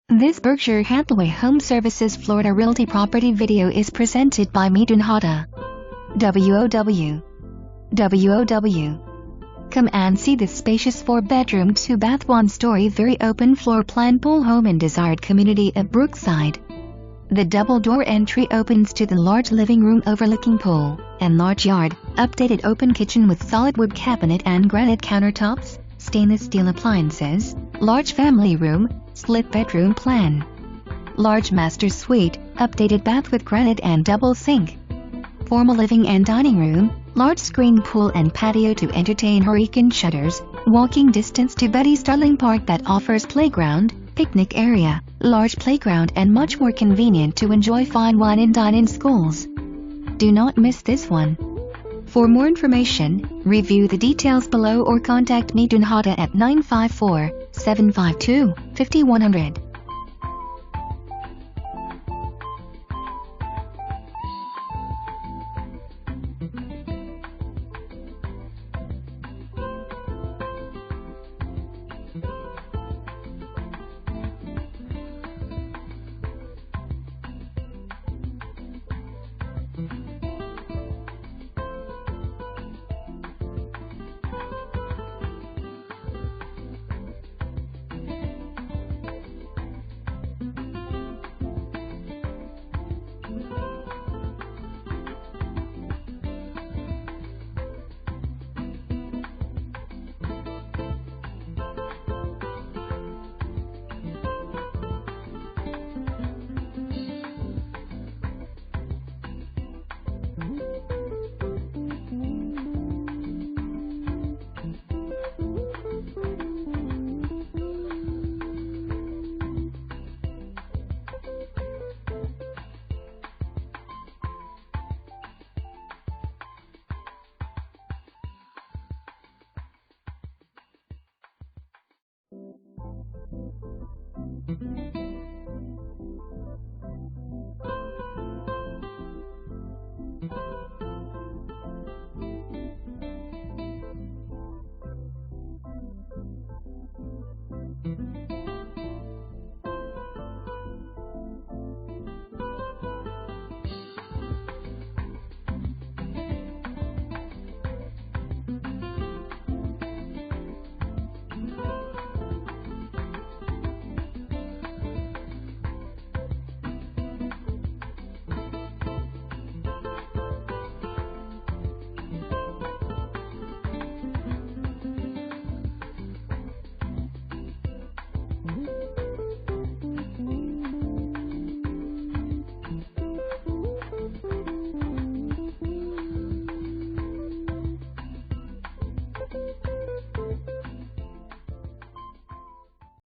This Berkshire Hathaway HomeServices Florida Realty property video is presented by Dunhata. WOW. Come and see this spacious 4-bedroom 2-bath 1-story very open floor plan pool home in desired community at Brookside. The double-door entry opens to the large living room overlooking pool and large yard, updated open kitchen with solid wood cabinet and granite countertops, stainless steel appliances, large family room, split bedroom plan. Large master suite, updated bath with granite and double sink. Formal living and dining room, large screen pool and patio to entertain HURRICAN shutters, walking distance to STARDLING Park that offers playground, picnic area, large playground and much more convenient to enjoy fine wine and dine in schools. Do not miss this one. For more information, review the details below or contact me Dunhata at 954-752-5100.